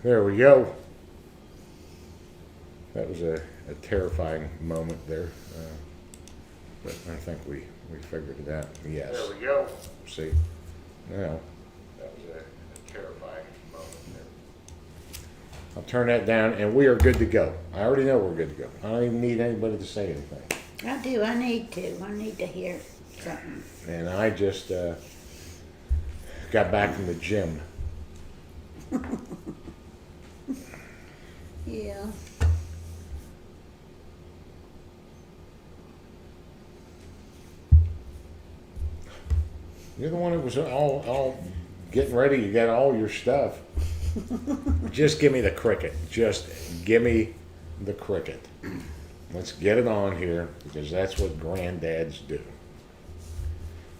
There we go. That was a terrifying moment there. But I think we figured it out. Yes. There we go. See? Now, that was a terrifying moment there. I'll turn that down, and we are good to go. I already know we're good to go. I don't even need anybody to say anything. I do. I need to. I need to hear something. And I just got back from the gym. Yeah. You're the one that was all getting ready. You got all your stuff. Just give me the cricket. Just give me the cricket. Let's get it on here because that's what granddads do.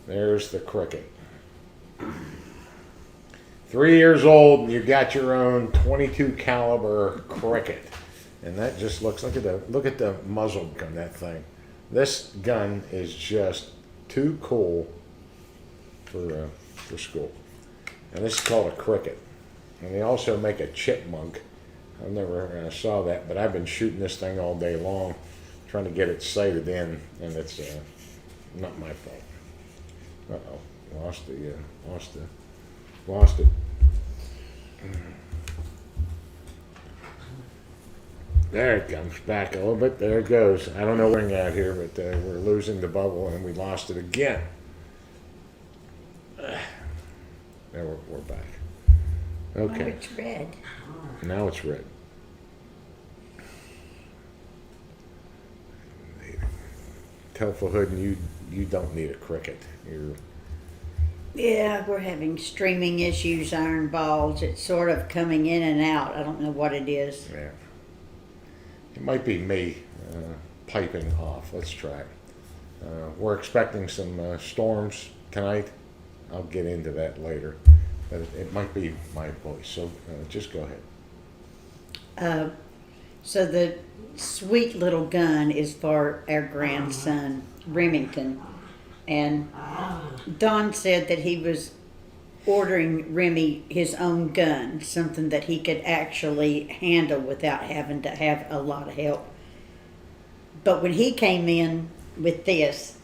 There's the cricket. 3 years old and you got your own 22 caliber cricket. And that just look at the muzzle gun, that thing. This gun is just too cool for school. And this is called a cricket. And they also make a chipmunk. I've never saw that, but I've been shooting this thing all day long, trying to get it sighted in, and it's not my fault. Uh-oh, lost it. There it comes back a little bit. There it goes. I don't know where we're at here, but we're losing the bubble, and we lost it again. There we're back. Okay. Oh, it's red. Now it's red. Tell Hood, you don't need a cricket. Yeah, we're having streaming issues, iron balls. It's sort of coming in and out. I don't know what it is. Yeah. It might be me piping off. Let's try it. We're expecting some storms tonight. I'll get into that later. But it might be my voice. So just go ahead. So the sweet little gun is for our grandson, Remington. And Don said that he was ordering Remy his own gun, something that he could actually handle without having to have a lot of help. But when he came in with this,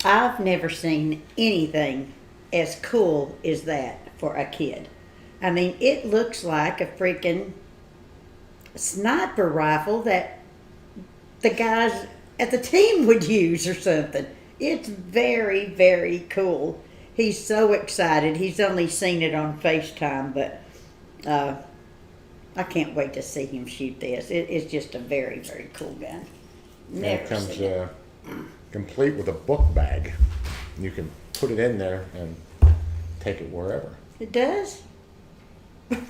I've never seen anything as cool as that for a kid. I mean, it looks like a freaking sniper rifle that the guys at the team would use or something. It's very, very cool. He's so excited. He's only seen it on FaceTime, but I can't wait to see him shoot this. It's just a very, very cool gun. It comes complete with a book bag. You can put it in there and take it wherever. It does? You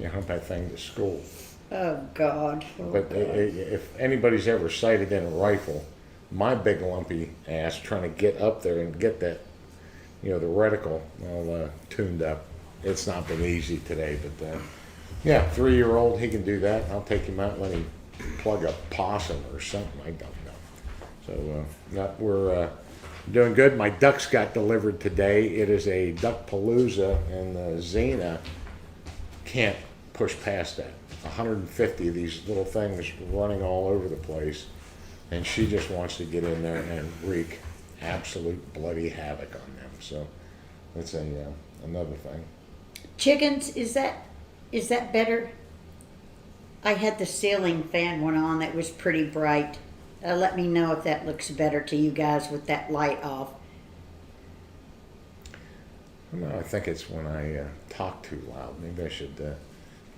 hump that thing to school. Oh, God. But if anybody's ever sighted in a rifle, my big lumpy ass trying to get up there and get that, the reticle all tuned up. It's not been easy today, but yeah, 3-year-old, he can do that. I'll take him out and let him plug a possum or something. I don't know. So we're doing good. My ducks got delivered today. It is a Duckpalooza, and Zena can't push past that. 150 of these little things running all over the place, and she just wants to get in there and wreak absolute bloody havoc on them. So that's another thing. Chickens, is that better? I had the ceiling fan one on that was pretty bright. Let me know if that looks better to you guys with that light off. No, I think it's when I talk too loud. Maybe I should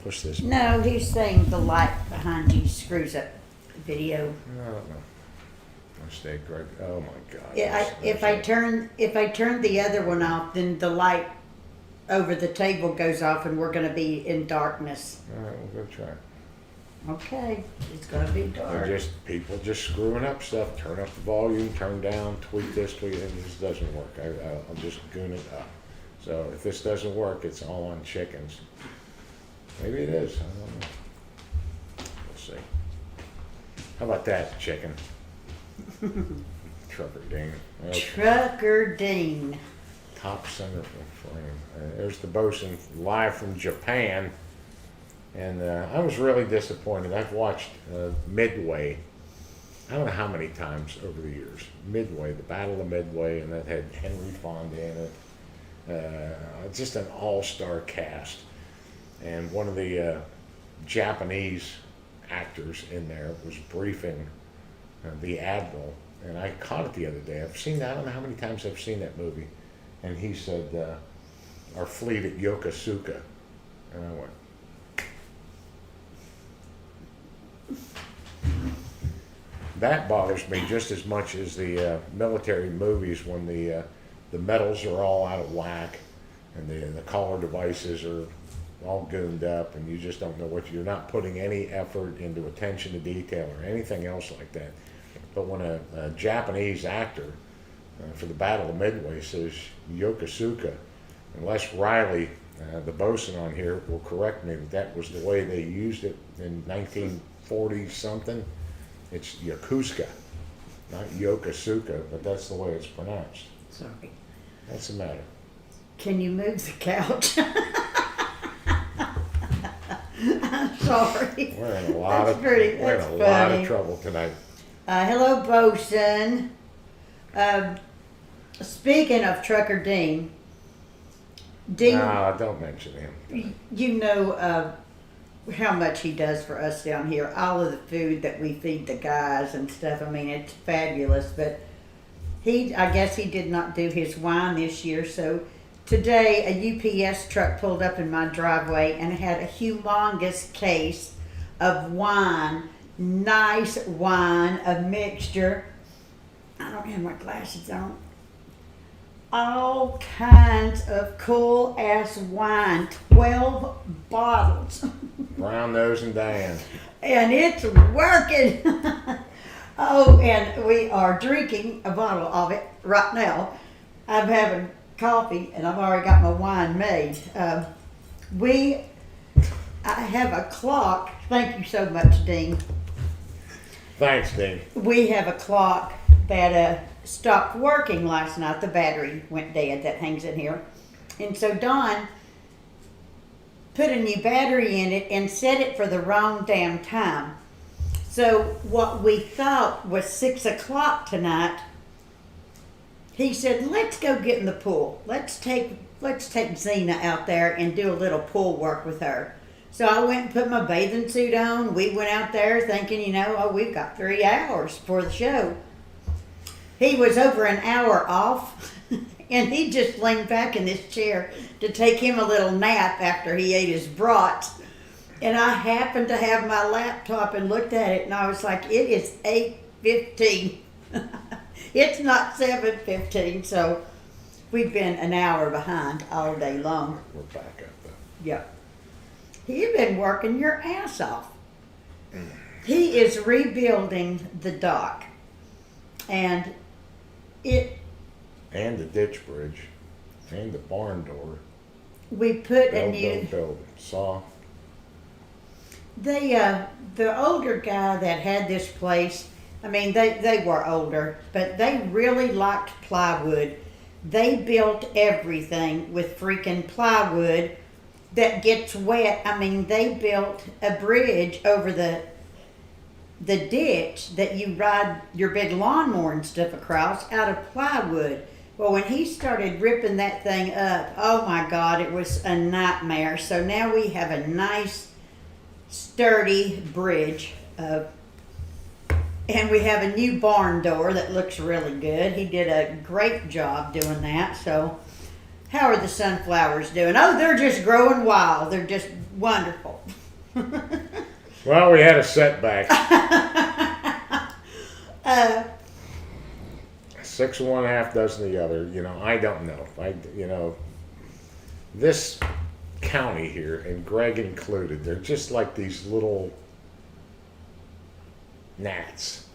push this. No, he's saying the light behind you screws up the video. I don't know. Mistake, Greg. Oh my God. Yeah, if I turn the other one off, then the light over the table goes off, and we're going to be in darkness. All right, we'll go try. Okay, it's going to be dark. People just screwing up stuff. Turn up the volume, turn down, tweak this, tweak it. And this doesn't work. I'll just goon it up. So if this doesn't work, it's all on chickens. Maybe it is. I don't know. We'll see. How about that, chicken? Trucker Dean. Okay. Trucker Dean. top center frame. There's the bosun live from Japan. And I was really disappointed. I've watched Midway, I don't know how many times over the years. Midway, the Battle of Midway, and that had Henry Fonda in it. Just an all-star cast. And one of the Japanese actors in there was briefing the admiral. And I caught it the other day. I've seen that. I don't know how many times I've seen that movie. And he said, our fleet at Yokosuka. And I went, that bothers me just as much as the military movies when the medals are all out of whack and the collar devices are all gooned up and you just don't know what you're not putting any effort into attention to detail or anything else like that. But when a Japanese actor for the Battle of Midway says Yokosuka, unless Riley, the bosun on here, will correct me that was the way they used it in 1940 something. It's Yokosuka, not Yokosuka, but that's the way it's pronounced. Sorry. What's the matter? Can you move the couch? I'm sorry. We're in a lot of trouble tonight. Hello, bosun. Speaking of Trucker Dean, No, don't mention him. you know how much he does for us down here. All of the food that we feed the guys and stuff. I mean, it's fabulous. But I guess he did not do his wine this year. So today, a UPS truck pulled up in my driveway and had a humongous case of wine, nice wine, a mixture. I don't have my glasses on. All kinds of cool ass wine, 12 bottles. Brown nose and Diane. And it's working. Oh, and we are drinking a bottle of it right now. I'm having coffee and I've already got my wine made. I have a clock. Thank you so much, Dean. Thanks, Dean. We have a clock that stopped working last night. The battery went dead that hangs in here. And so Don put a new battery in it and set it for the wrong damn time. So what we thought was 6 o'clock tonight, he said, let's go get in the pool. Let's take Zena out there and do a little pool work with her. So I went and put my bathing suit on. We went out there thinking, we've got 3 hours for the show. He was over an hour off, and he just leaned back in this chair to take him a little nap after he ate his brats. And I happened to have my laptop and looked at it, and I was like, it is 8:15. It's not 7:15, so we've been an hour behind all day long. We're back up though. Yeah. You've been working your ass off. He is rebuilding the dock. And the ditch bridge, and the barn door. We put a new. Build. Saw. The older guy that had this place, I mean, they were older, but they really liked plywood. They built everything with freaking plywood that gets wet. I mean, they built a bridge over the ditch that you ride your big lawnmower and stuff across out of plywood. Well, when he started ripping that thing up, oh my God, it was a nightmare. So now we have a nice, sturdy bridge. And we have a new barn door that looks really good. He did a great job doing that. So how are the sunflowers doing? Oh, they're just growing wild. They're just wonderful. Well, we had a setback. 6 of one, half dozen the other. I don't know. This county here, and Greg included, they're just like these little gnats.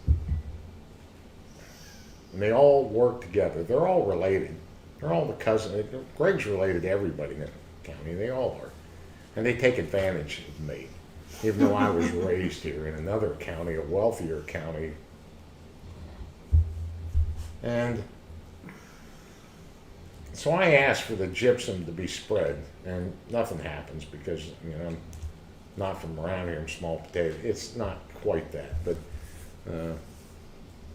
And they all work together. They're all related. They're all the cousins. Greg's related to everybody in the county. They all are. And they take advantage of me. Even though I was raised here in another county, a wealthier county. And So I asked for the gypsum to be spread, and nothing happens because, I'm not from around here. I'm small potato. It's not quite that, but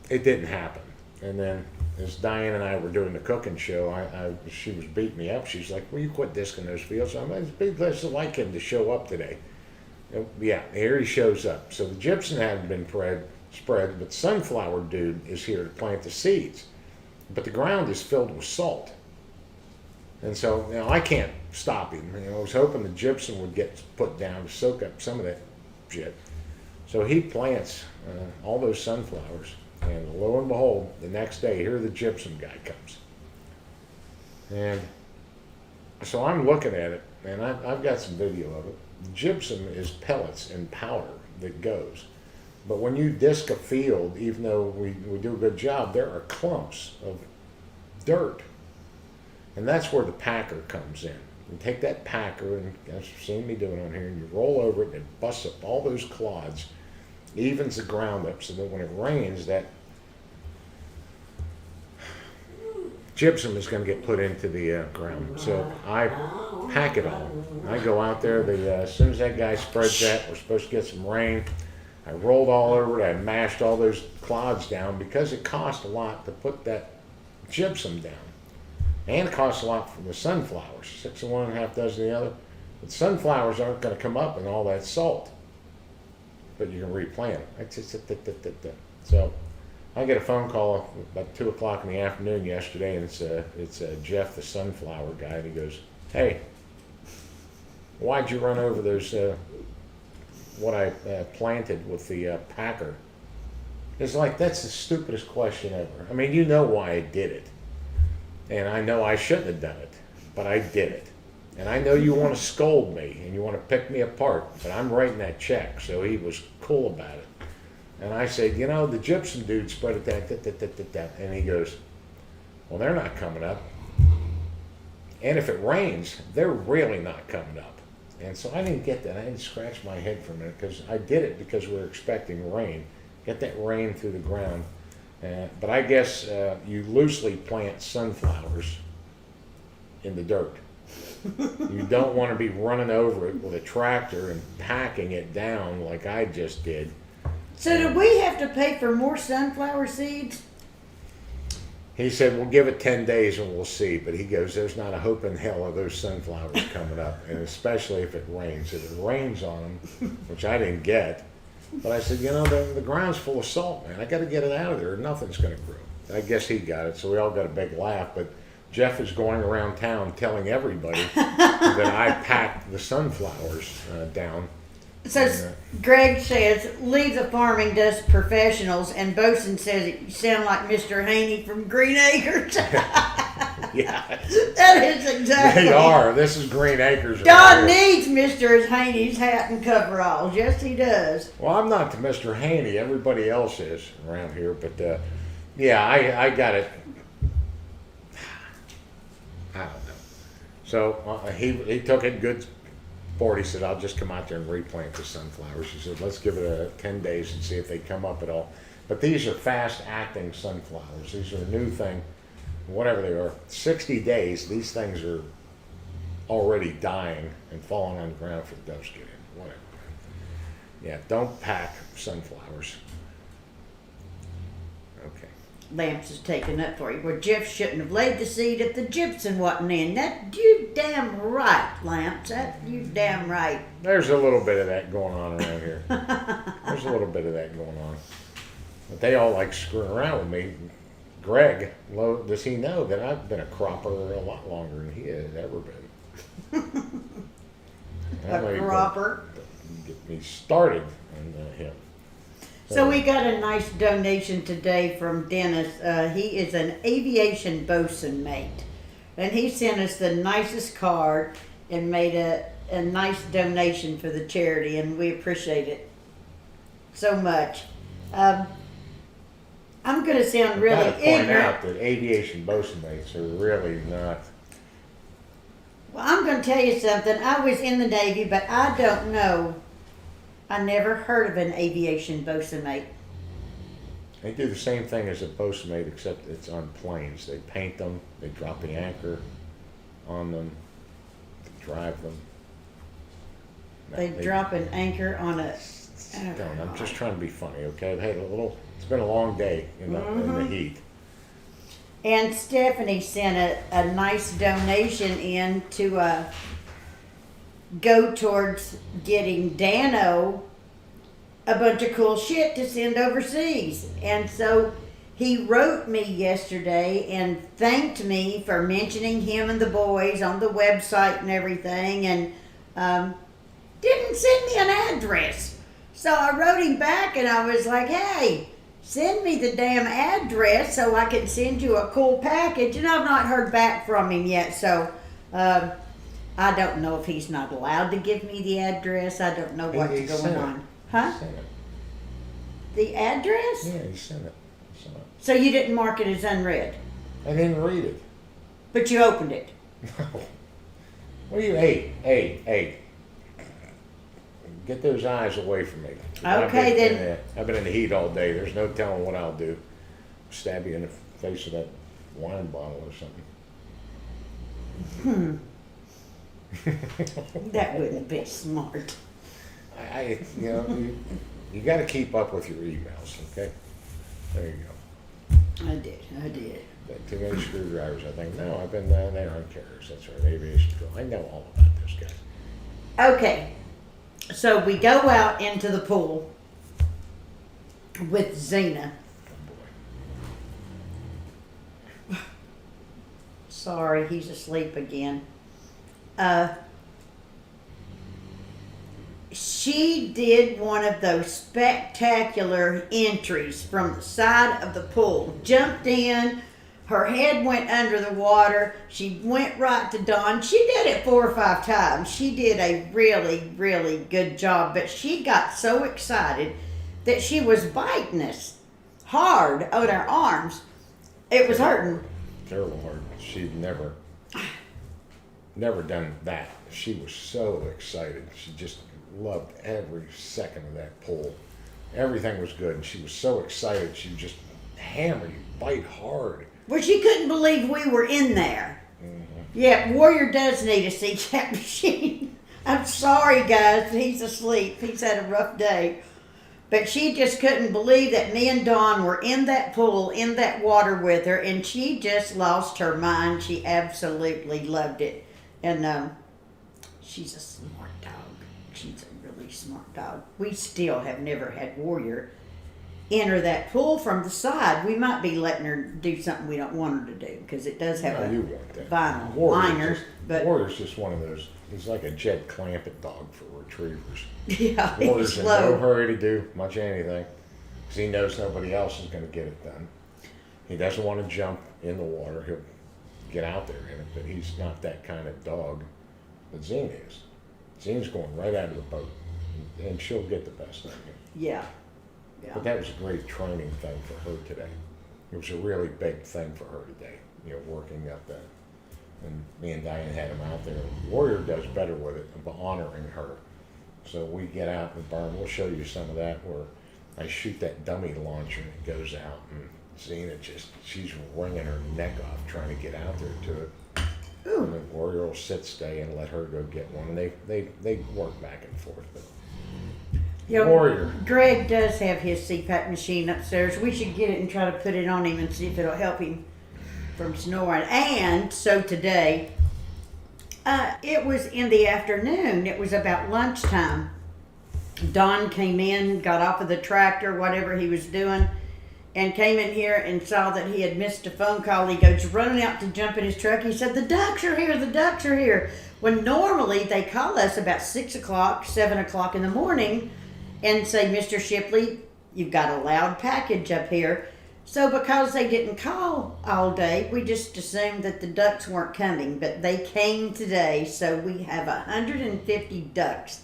it didn't happen. And then as Diane and I were doing the cooking show, she was beating me up. She's like, "Will you quit disking those fields?" I'm like, "It's like him to show up today." And yeah, here he shows up. So the gypsum hadn't been spread, but sunflower dude is here to plant the seeds. But the ground is filled with salt. And so, I can't stop him. I was hoping the gypsum would get put down to soak up some of that shit. So he plants all those sunflowers. And lo and behold, the next day, here the gypsum guy comes. And so I'm looking at it, and I've got some video of it. Gypsum is pellets and powder that goes. But when you disc a field, even though we do a good job, there are clumps of dirt. And that's where the packer comes in. You take that packer, and as you've seen me doing on here, and you roll over it, and it busts up all those clods, evens the ground up so that when it rains, that gypsum is going to get put into the ground. So I pack it all. I go out there, as soon as that guy spreads that, we're supposed to get some rain. I rolled all over it. I mashed all those clods down because it cost a lot to put that gypsum down. And it costs a lot for the sunflowers, 6 of one and a half dozen of the other. But sunflowers aren't going to come up in all that salt. But you can replant them. So I get a phone call about 2 o'clock in the afternoon yesterday, and it's Jeff, the sunflower guy, and he goes, "Hey, why'd you run over those what I planted with the packer?" It's like, that's the stupidest question ever. I mean, you know why I did it, and I know I shouldn't have done it, but I did it. And I know you want to scold me and you want to pick me apart, but I'm writing that check. So he was cool about it. And I said, the gypsum dude spread it that. And he goes, "Well, they're not coming up. And if it rains, they're really not coming up." And so I didn't get that. I didn't scratch my head for a minute because I did it because we were expecting rain. Get that rain through the ground. But I guess you loosely plant sunflowers in the dirt. You don't want to be running over it with a tractor and packing it down like I just did. So do we have to pay for more sunflower seeds? He said, "We'll give it 10 days and we'll see." But he goes, "There's not a hope in hell of those sunflowers coming up, and especially if it rains. If it rains on them," which I didn't get. But I said, the ground's full of salt, man. I got to get it out of there or nothing's going to grow. I guess he got it, so we all got a big laugh. But Jeff is going around town telling everybody that I packed the sunflowers down. So Greg says, "Leave the farming to us professionals," and Bosun says, "You sound like Mr. Haney from Green Acres." Yeah. That is exactly. They are. This is Green Acres. God needs Mr. Haney's hat and coveralls. Yes, he does. Well, I'm not the Mr. Haney. Everybody else is around here. But, yeah, I got it. I don't know. So he took it good sport. He said, "I'll just come out there and replant the sunflowers." He said, "Let's give it 10 days and see if they come up at all." But these are fast-acting sunflowers. These are a new thing. Whatever they are, 60 days, these things are already dying and falling on the ground for the doves to get in. Whatever. Yeah, don't pack sunflowers. Okay. Lamps is taking up for you. Well, Jeff shouldn't have laid the seed if the gypsum wasn't in. That you damn right, Lamps. That you damn right. There's a little bit of that going on around here. There's a little bit of that going on. But they all like screwing around with me. Greg, does he know that I've been a cropper a lot longer than he has ever been? A cropper. Get me started on him. So we got a nice donation today from Dennis. He is an aviation bosun mate. And he sent us the nicest card and made a nice donation for the charity, and we appreciate it so much. I'm going to sound really I've got to point ignorant. out that aviation bosun mates are really not. Well, I'm going to tell you something. I was in the Navy, but I don't know. I never heard of an aviation bosun mate. They do the same thing as a Postmate, except it's on planes. They paint them, they drop the anchor on them, drive them. No, They drop an anchor on a. Don't. I'm just trying to be funny, okay? I've had a little. It's been a long day in the heat. And Stephanie sent a nice donation in to go towards getting Dano a bunch of cool shit to send overseas. And so he wrote me yesterday and thanked me for mentioning him and the boys on the website and everything, and didn't send me an address. So I wrote him back and I was like, hey, send me the damn address so I can send you a cool package. And I've not heard back from him yet, so I don't know if he's not allowed to give me the address. I don't know what's going on. Huh? The address? Yeah, he sent it. So you didn't mark it as unread? I didn't read it. But you opened it? No. What are you, hey. Get those eyes away from me. Okay, then. I've been in the heat all day. There's no telling what I'll do. Stab you in the face with that wine bottle or something. That wouldn't be smart. You got to keep up with your emails, okay? There you go. I did. Got too many screwdrivers, I think. No, I've been down there on carriers. That's right, aviation school. I know all about this, guy. Okay, so we go out into the pool with Zena. Oh, boy. Sorry, he's asleep again. She did one of those spectacular entries from the side of the pool. Jumped in, her head went under the water. She went right to Dawn. She did it 4 or 5 times. She did a really, really good job. But she got so excited that she was biting us hard on her arms. It was hurting. Terrible hard. She'd never done that. She was so excited. She just loved every second of that pull. Everything was good, and she was so excited. She would just hammer you, bite hard. Well, she couldn't believe we were in there. Mm-hmm. Yeah, Warrior does need a CPAP machine. I'm sorry, guys. He's asleep. He's had a rough day. But she just couldn't believe that me and Dawn were in that pool, in that water with her, and she just lost her mind. She absolutely loved it. And she's a smart dog. She's a really smart dog. We still have never had Warrior enter that pool from the side. We might be letting her do something we don't want her to do, because it does have No, you want that. vinyl Warrior's liner. But Warrior's just one of those. He's like a Jed Clampett dog for retrievers. yeah, Warrior's he's in slow. no hurry to do much anything, because he knows nobody else is going to get it done. He doesn't want to jump in the water. He'll get out there in it, but he's not that kind of dog that Zena is. Zena's going right out of the boat, and she'll get the best of him. Yeah. Yeah. But that was a great training thing for her today. It was a really big thing for her today, working up that. And me and Diane had him out there. Warrior does better with it, but honoring her. So we get out in the barn. We'll show you some of that where I shoot that dummy launcher and it goes out, and Zena she's wringing her neck off trying to get out there to it. Ooh. And then Warrior will sit, stay, and let her go get one. And they work back and forth. But Warrior. Greg does have his CPAP machine upstairs. We should get it and try to put it on him and see if it'll help him from snoring. And so today, it was in the afternoon. It was about lunchtime. Don came in, got off of the tractor, whatever he was doing, and came in here and saw that he had missed a phone call. He goes running out to jump in his truck. He said, the ducks are here, the ducks are here. When normally they call us about 6 o'clock, 7 o'clock in the morning and say, Mr. Shipley, you've got a loud package up here. So because they didn't call all day, we just assumed that the ducks weren't coming, but they came today. So we have 150 ducks.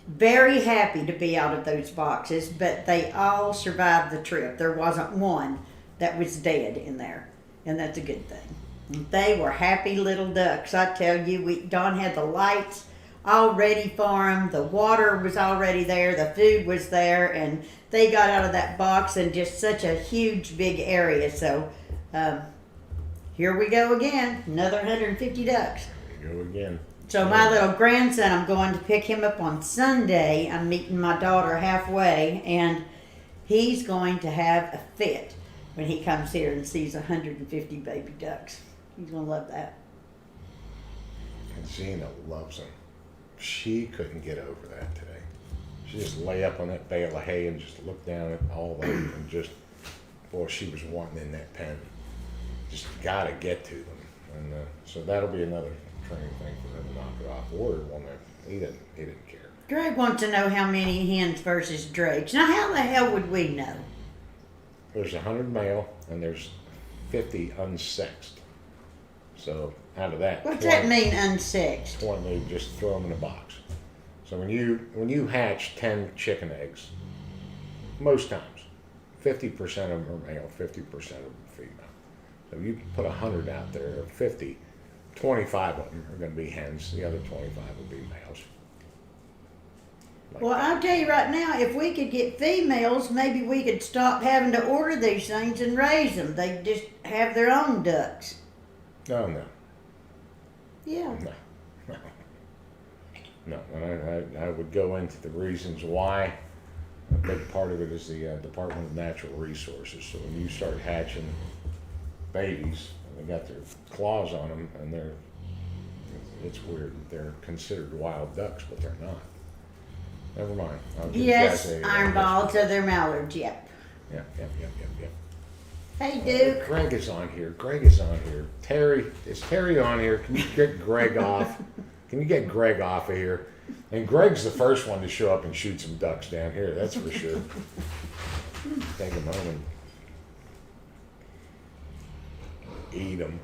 Very happy to be out of those boxes, but they all survived the trip. There wasn't one that was dead in there, and that's a good thing. They were happy little ducks. I tell you, Don had the lights all ready for them. The water was already there, the food was there, and they got out of that box in just such a huge, big area. So here we go again, another 150 ducks. There you go again. So my little grandson, I'm going to pick him up on Sunday. I'm meeting my daughter halfway, and he's going to have a fit when he comes here and sees 150 baby ducks. He's going to love that. And Zena loves them. She couldn't get over that today. She just lay up on that bale of hay and just looked down at all of them and just, boy, she was wanting in that pen. Just got to get to them. And so that'll be another training thing for them to knock it off. Warrior will never, he didn't care. Greg wants to know how many hens versus drakes. Now, how the hell would we know? There's 100 male and there's 50 unsexed. So out of that, What's that mean, unsexed? 20, just throw them in a box. So when you hatch 10 chicken eggs, most times, 50% of them are male, 50% of them are female. So if you put 100 out there, or 50, 25 of them are going to be hens. The other 25 will be males. Well, I'll tell you right now, if we could get females, maybe we could stop having to order these things and raise them. They just have their own ducks. No. Yeah. No. And I would go into the reasons why. A big part of it is the Department of Natural Resources. So when you start hatching babies, they got their claws on them, and it's weird. They're considered wild ducks, but they're not. Never mind. Yes, iron balls, so they're mallards, yep. Yeah. Hey, Duke. Greg is on here. Terry, is Terry on here? Can you get Greg off? Can you get Greg off of here? And Greg's the first one to show up and shoot some ducks down here, that's for sure. Take them home and eat them.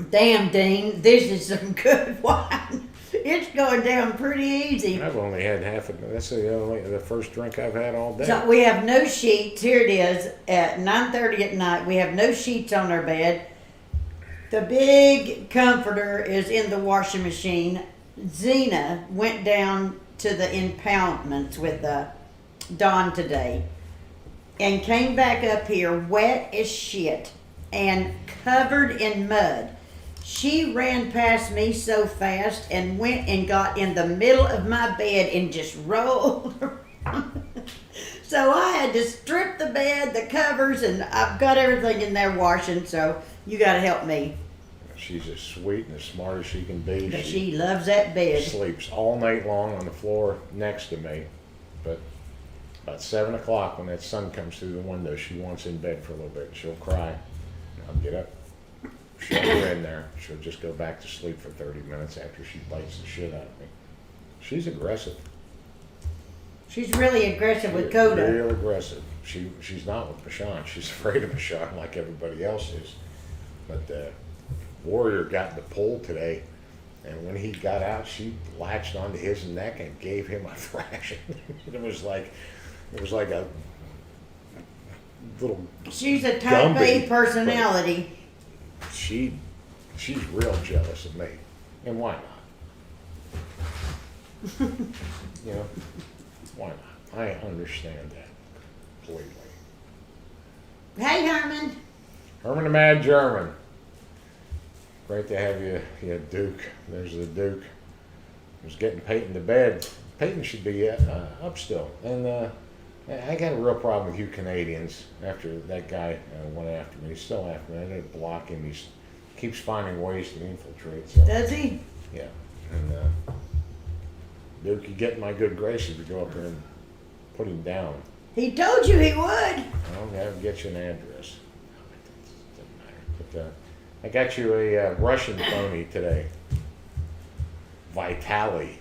Damn, Dean, this is some good wine. It's going down pretty easy. I've only had half of it. That's the first drink I've had all day. So we have no sheets. Here it is at 9:30 at night. We have no sheets on our bed. The big comforter is in the washing machine. Zena went down to the impoundments with Dawn today and came back up here wet as shit and covered in mud. She ran past me so fast and went and got in the middle of my bed and just rolled around. So I had to strip the bed, the covers, and I've got everything in there washing, so you got to help me. She's as sweet and as smart as she can be. But she loves that bed. Sleeps all night long on the floor next to me. But about 7 o'clock when that sun comes through the window, she wants in bed for a little bit. She'll cry. And I'll get up, shove her in there. She'll just go back to sleep for 30 minutes after she bites the shit out of me. She's aggressive. She's really aggressive with Coda. Real aggressive. She's not with Bashan. She's afraid of Bashan like everybody else is. But Warrior got in the pool today, and when he got out, she latched onto his neck and gave him a thrashing. It was like a little. She's a type A Gumby, personality. She's real jealous of me, and why not? You know, why not? I understand that completely. Hey, Herman. Herman the Mad German. Great to have you, Duke. There's the Duke. Was getting Peyton to bed. Peyton should be up still. And I got a real problem with you Canadians after that guy went after me. He's still after me. I didn't block him. He keeps finding ways to infiltrate. So. Does he? Yeah. And Duke, you get in my good graces to go up there and put him down. He told you he would. I'll get you an address. It doesn't matter. But I got you a Russian pony today. Vitali.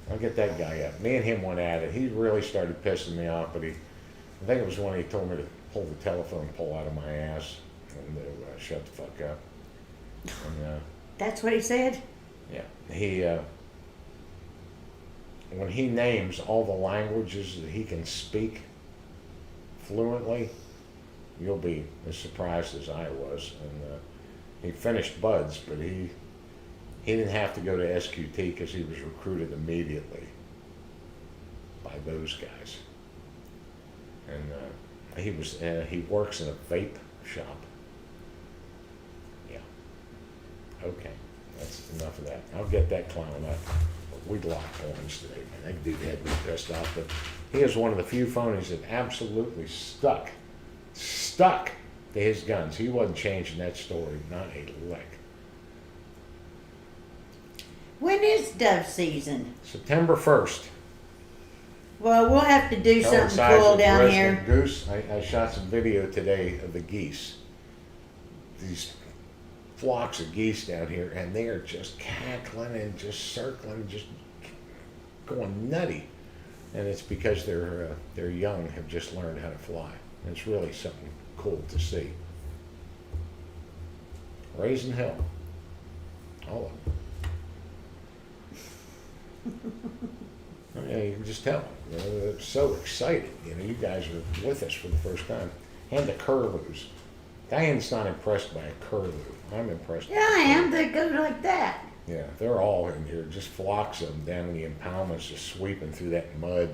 I'll get that guy up. Me and him went at it. He really started pissing me off, but I think it was when he told me to pull the telephone pole out of my ass and to shut the fuck up. And, That's what he said? yeah. He, when he names all the languages that he can speak fluently, you'll be as surprised as I was. And he finished Buds, but he he didn't have to go to SQT because he was recruited immediately by those guys. And he works in a vape shop. Yeah. Okay, that's enough of that. I'll get that clown up. We locked horns today, man. That dude had me pissed off, but he is one of the few phonies that absolutely stuck to his guns. He wasn't changing that story, not a lick. When is dove season? September 1st. Well, we'll have to do something Coincides cool with down resident here. Goose. I shot some video today of the geese. These flocks of geese down here, and they are just cackling and just circling, just going nutty. And it's because their young have just learned how to fly. And it's really something cool to see. Raising hell. All of them. I mean, you can just tell. You know, they're so excited. You know, you guys are with us for the first time. And the curlews. Diane's not impressed by a curlew. I'm impressed. Yeah, I am. They go like that. Yeah, they're all in here. Just flocks of them down in the impoundments, just sweeping through that mud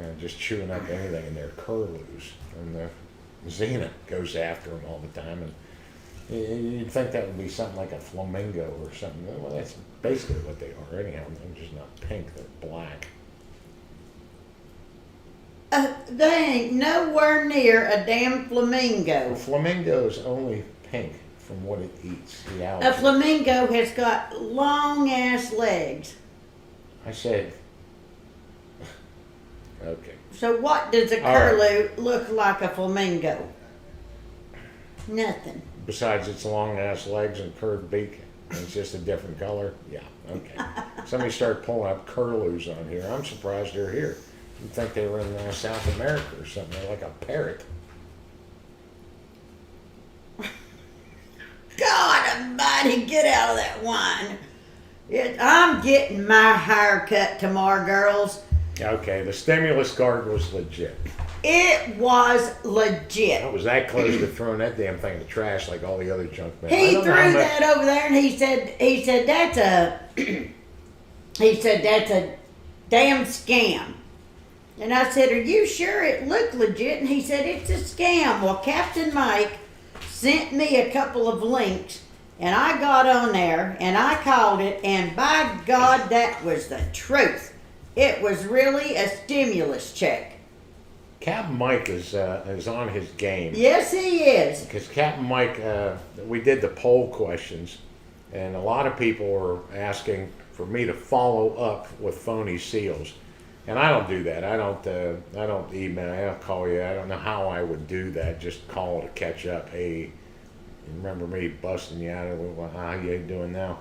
and just chewing up anything. And they're curlews. And Xena goes after them all the time. And you'd think that would be something like a flamingo or something. Well, that's basically what they are anyhow. They're just not pink, they're black. They ain't nowhere near a damn A flamingo. flamingo is only pink from what it eats, the algae. A flamingo has got long ass legs. I said, okay. So what does a All right. curlew look like a flamingo? Nothing. Besides its long ass legs and curved beak, and it's just a different color. Yeah, okay. Somebody started pulling up curlews on here. I'm surprised they're here. You'd think they were in South America or something. They're like a parrot. God almighty, get out of that wine. I'm getting my hair cut tomorrow, girls. Okay, the stimulus card was legit. It was legit. I was that close to throwing that damn thing in the trash like all the other junk mail. He threw that over there, and he said that's a that's a damn scam. And I said, are you sure it looked legit? And he said, it's a scam. Well, Captain Mike sent me a couple of links, and I got on there, and I called it, and by God, that was the truth. It was really a stimulus check. Captain Mike is on his game. Yes, he is. Because Captain Mike, we did the poll questions, and a lot of people were asking for me to follow up with phony seals, and I don't do that. I don't email. I don't call you. I don't know how I would do that. Just call to catch up. Hey, you remember me busting you out? How you doing now?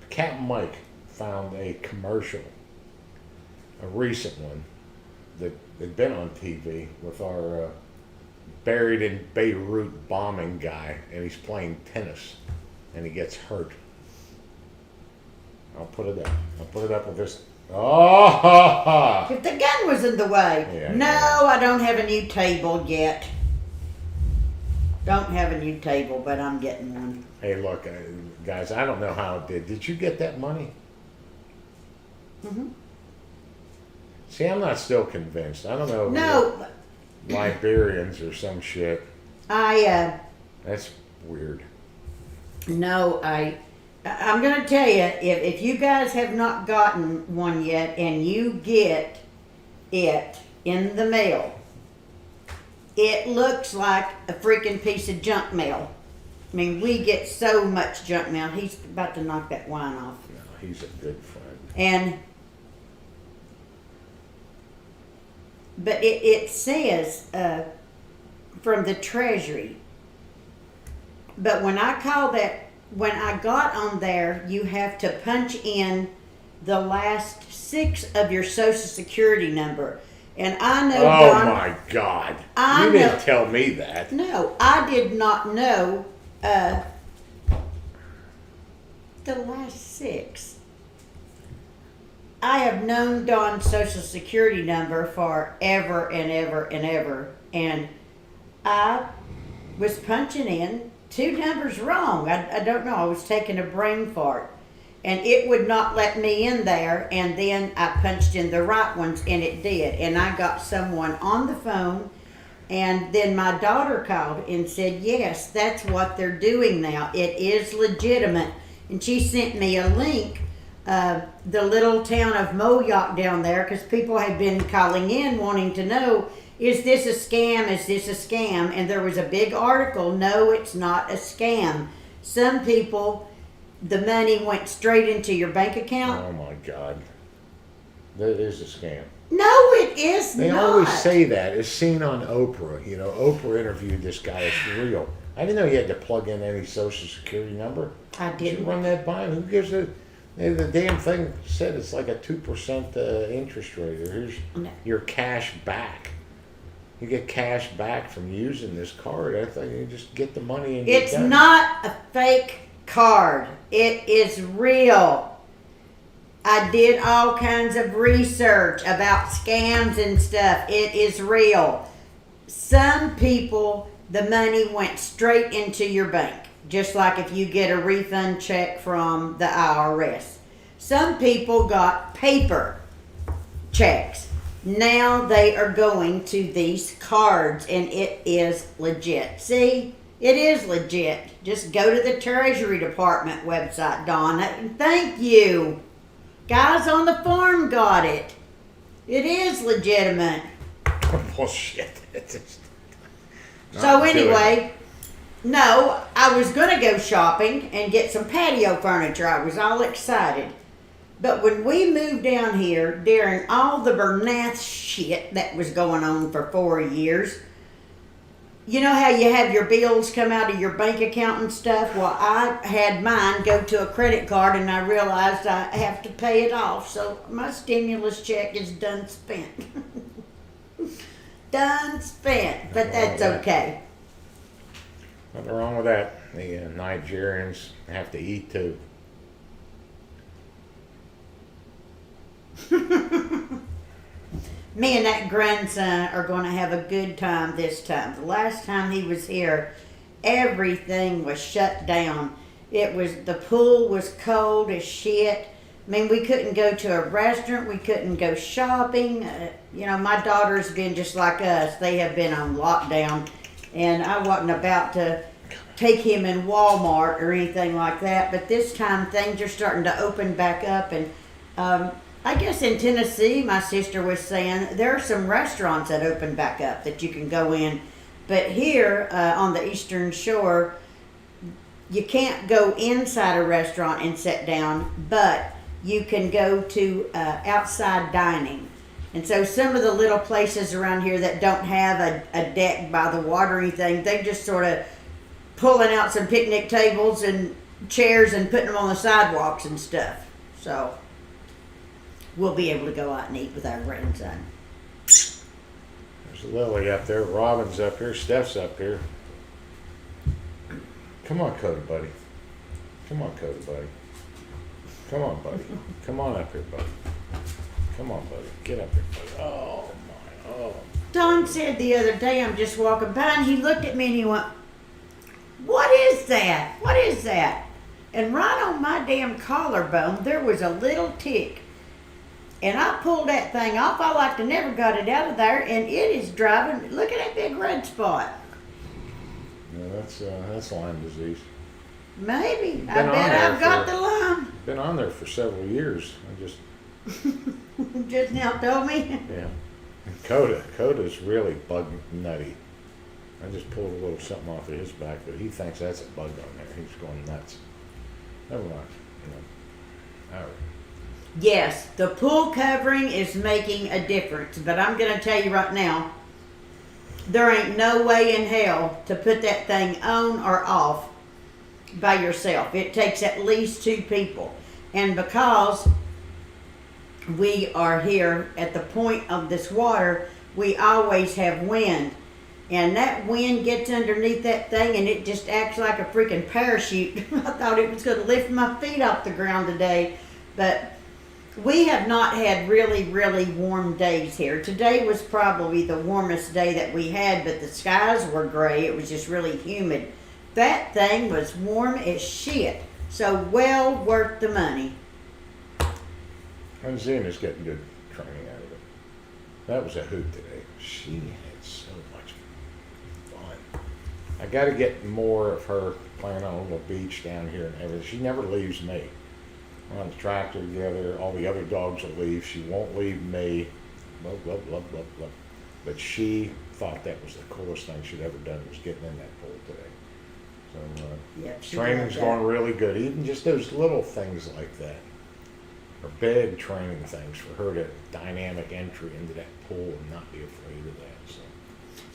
Captain Mike found a commercial, a recent one, that had been on TV with our buried in Beirut bombing guy, and he's playing tennis, and he gets hurt. I'll put it up. I'll put it up with this. Oh! Ha, ha. If the gun was in the way. Yeah, No, yeah. I don't have a new table yet. Don't have a new table, but I'm getting one. Hey, look, guys, I don't know how it did. Did you get that money? Mm-hmm. See, I'm not still convinced. I don't know. No, Liberians or some shit. That's weird. I'm going to tell you, if you guys have not gotten one yet and you get it in the mail, it looks like a freaking piece of junk mail. I mean, we get so much junk mail. He's about to knock that wine off. No, he's a good friend. But it says from the Treasury. But when I got on there, you have to punch in the last 6 of your Social Security number. And I know. Oh Don, my God! I You know, didn't tell me that. No, I did not know the last 6. I have known Don's Social Security number for ever and ever and ever, and I was punching in 2 numbers wrong. I don't know. I was taking a brain fart, and it would not let me in there. And then I punched in the right ones, and it did. And I got someone on the phone, and then my daughter called and said, yes, that's what they're doing now. It is legitimate. And she sent me a link, the little town of Moyock down there, because people had been calling in wanting to know, is this a scam? Is this a scam? And there was a big article, no, it's not a scam. Some people, the money went straight into your bank account. Oh my God. That is a scam. No, it is They not. always say that. It's seen on Oprah. You know, Oprah interviewed this guy. It's real. I didn't know you had to plug in any social security number. I Did didn't. you run that by him? Who gives a... The damn thing said it's like a 2% interest rate. Here's No. your cash back. You get cash back from using this card. I thought you just get the money and It's get done. not a fake card. It is real. I did all kinds of research about scams and stuff. It is real. Some people, the money went straight into your bank, just like if you get a refund check from the IRS. Some people got paper checks. Now they are going to these cards, and it is legit. See, it is legit. Just go to the Treasury Department website, Donna. Thank you. Guys on the farm got it. It is legitimate. Bullshit. It's just So not doing anyway, no, I was going to go shopping and get some patio furniture. I was all excited. But when we moved down here during all the Bernath shit that was going on for 4 years, you know how you have your bills come out of your bank account and stuff? Well, I had mine go to a credit card, and I realized I have to pay it off. So my stimulus check is done spent. Done spent. But that's okay. Nothing wrong with that. The Nigerians have to eat too. Me and that grandson are going to have a good time this time. The last time he was here, everything was shut down. The pool was cold as shit. I mean, we couldn't go to a restaurant. We couldn't go shopping. My daughter's been just like us. They have been on lockdown. And I wasn't about to take him in Walmart or anything like that. But this time things are starting to open back up. And I guess in Tennessee, my sister was saying, there are some restaurants that open back up that you can go in. But here on the Eastern Shore, you can't go inside a restaurant and sit down, but you can go to outside dining. And so some of the little places around here that don't have a deck by the water or anything, they just sort of pulling out some picnic tables and chairs and putting them on the sidewalks and stuff. So we'll be able to go out and eat with our grandson. There's Lily up there, Robin's up here, Steph's up here. Come on, Cody, buddy. Come on, Cody, buddy. Come on, buddy. Come on up here, buddy. Come on, buddy. Get up here, buddy. Oh, my. Oh. Don said the other day, I'm just walking by, and he looked at me and he went, "What is that? What is that?" And right on my damn collarbone, there was a little tick. And I pulled that thing off. I like to never got it out of there, and it is driving. Look at that big red spot. Yeah, that's Lyme disease. Maybe. Been I on bet there I've got for- the Lyme. Been on there for several years. I just, Just now told me. yeah. Coda's really bug nutty. I just pulled a little something off of his back, but he thinks that's a bug on there. He's going nuts. Never mind. All right. Yes, the pool covering is making a difference, but I'm going to tell you right now, there ain't no way in hell to put that thing on or off by yourself. It takes at least 2 people. And because we are here at the point of this water, we always have wind. And that wind gets underneath that thing and it just acts like a freaking parachute. I thought it was going to lift my feet off the ground today. But we have not had really, really warm days here. Today was probably the warmest day that we had, but the skies were gray. It was just really humid. That thing was warm as shit. So well worth the money. And Zena's getting good training out of it. That was a hoot today. She had so much fun. I got to get more of her playing on a little beach down here and everything. She never leaves me. We're on the tractor together. All the other dogs will leave. She won't leave me. Blah, blah, blah, blah, blah. But she thought that was the coolest thing she'd ever done, was getting in that pool today. So Yep, she training's loved that. going really good. Even just those little things like that are big training things for her to dynamic entry into that pool and not be afraid of that.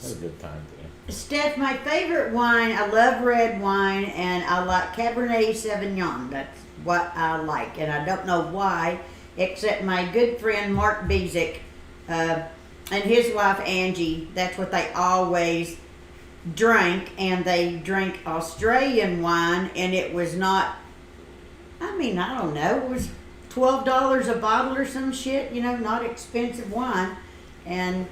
So had a good time today. Steph, my favorite wine, I love red wine, and I like Cabernet Sauvignon. That's what I like, and I don't know why, except my good friend Mark Bezick and his wife Angie, that's what they always drank, and they drank Australian wine, and it was not, I mean, I don't know, it was $12 a bottle or some shit, you know, not expensive wine, and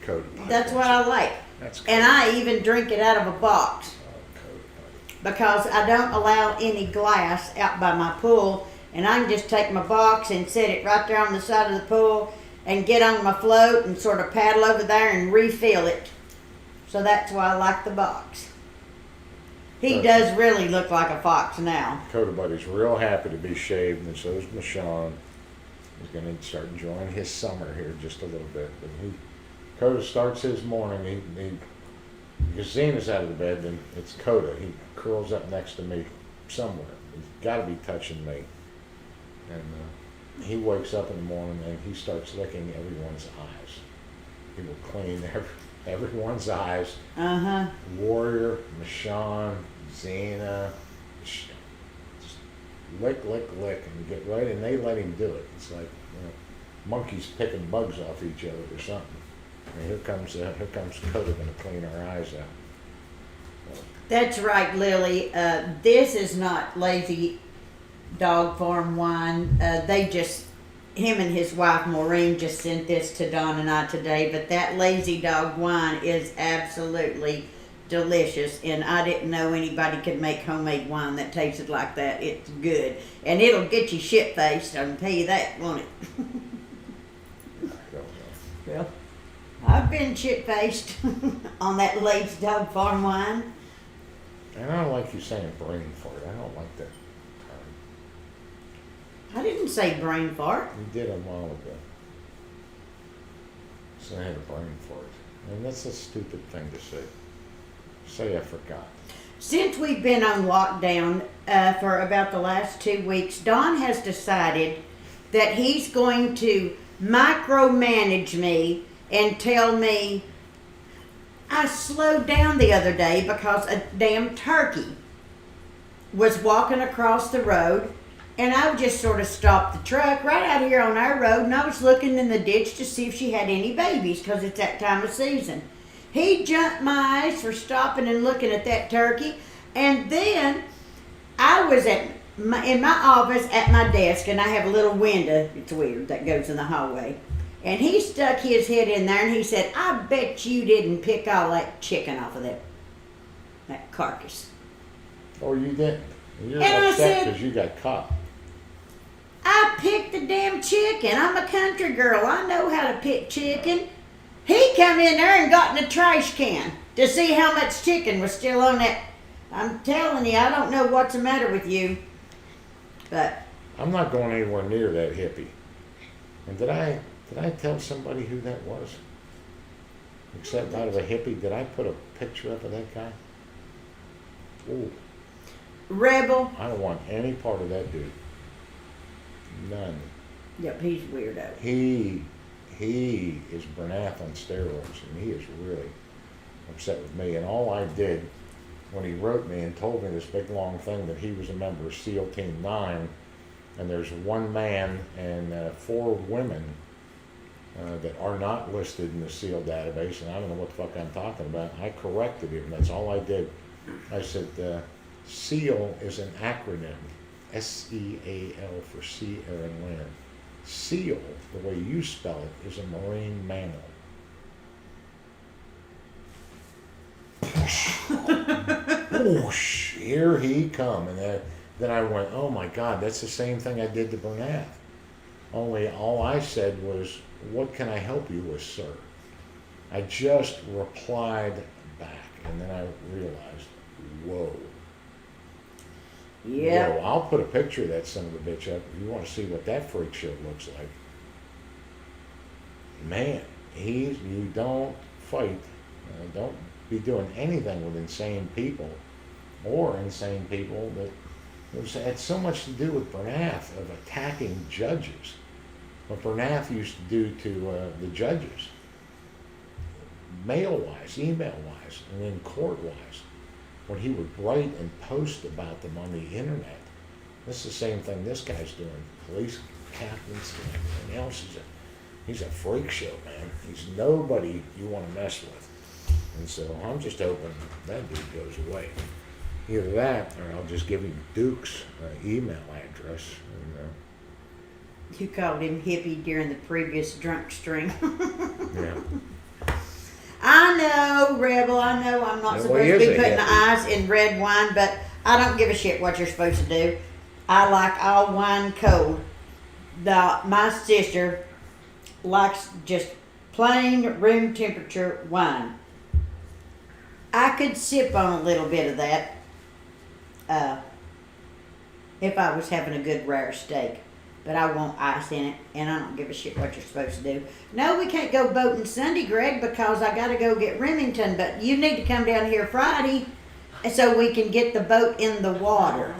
Coda Body. that's what I like. That's And I even drink it out of a box Coda Body. because I don't allow any glass out by my pool, and I can just take my box and set it right there on the side of the pool and get on my float and sort of paddle over there and refill it. So that's why I like the box. He Right. does really look like a fox now. Coda Buddy's real happy to be shaved, and so is Michonne. He's going to start enjoying his summer here just a little bit. But Coda starts his morning. Because Zena's out of the bed, then it's Coda. He curls up next to me somewhere. He's got to be touching me. And he wakes up in the morning and he starts licking everyone's eyes. He will clean everyone's eyes. Uh-huh. Warrior, Michonne, Zena, just lick, and get right, and they let him do it. It's like, you know, monkeys picking bugs off each other or something. And here comes Coda going to clean our eyes out. That's right, Lily. This is not Lazy Dog Farm wine. Him and his wife Maureen just sent this to Don and I today, but that Lazy Dog wine is absolutely delicious, and I didn't know anybody could make homemade wine that tasted like that. It's good, and it'll get you shit-faced, I can tell you that, won't it? I don't know. Well, I've been shit-faced on that Lazy Dog Farm wine. And I don't like you saying brain fart. I don't like that term. I didn't say brain fart. You did a while ago. So I had a brain fart. And that's a stupid thing to say. Say I forgot. Since we've been on lockdown for about the last 2 weeks, Don has decided that he's going to micromanage me and tell me I slowed down the other day because a damn turkey was walking across the road, and I just sort of stopped the truck right out here on our road, and I was looking in the ditch to see if she had any babies because it's that time of season. He jumped my eyes for stopping and looking at that turkey, and then I was in my office at my desk, and I have a little window, it's weird, that goes in the hallway. And he stuck his head in there and he said, I bet you didn't pick all that chicken off of that carcass. Or you didn't. You're And I upset said- because you got caught. I picked the damn chicken. I'm a country girl. I know how to pick chicken. He come in there and got in a trash can to see how much chicken was still on that. I'm telling you, I don't know what's the matter with you. But I'm not going anywhere near that hippie. And did I tell somebody who that was? Except out of a hippie, did I put a picture up of that guy? Ooh, Rebel, I don't want any part of that dude. None. yep, he's a weirdo. He is Bernath on steroids, and he is really upset with me. And all I did when he wrote me and told me this big long thing that he was a member of SEAL Team 9, and there's one man and 4 women that are not listed in the SEAL database, and I don't know what the fuck I'm talking about. I corrected him. That's all I did. I said, SEAL is an acronym. SEAL for sea, air, and land. SEAL, the way you spell it, is a Marine mammal. Whoosh, here he come, and then I went, oh my God, that's the same thing I did to Bernath. Only all I said was, what can I help you with, sir? I just replied back, and then I realized, whoa. Yeah. Whoa, I'll put a picture of that son of a bitch up if you want to see what that freak show looks like. Man, you don't fight, don't be doing anything with insane people, or insane people that had so much to do with Bernath of attacking judges. What Bernath used to do to the judges, mail-wise, email-wise, and then court-wise, when he would write and post about them on the internet. This is the same thing this guy's doing. Police captains and everything else. He's a freak show, man. He's nobody you want to mess with. And so I'm just hoping that dude goes away. Either that, or I'll just give him Duke's email address. And, You called him hippie during the previous drunk stream. yeah. I know, Rebel, I know I'm not Yeah, supposed well, he to is be a putting hippie. ice in red wine, but I don't give a shit what you're supposed to do. I like all wine cold. My sister likes just plain room temperature wine. I could sip on a little bit of that if I was having a good rare steak. But I want ice in it, and I don't give a shit what you're supposed to do. No, we can't go boating Sunday, Greg, because I got to go get Remington. But you need to come down here Friday so we can get the boat in the water.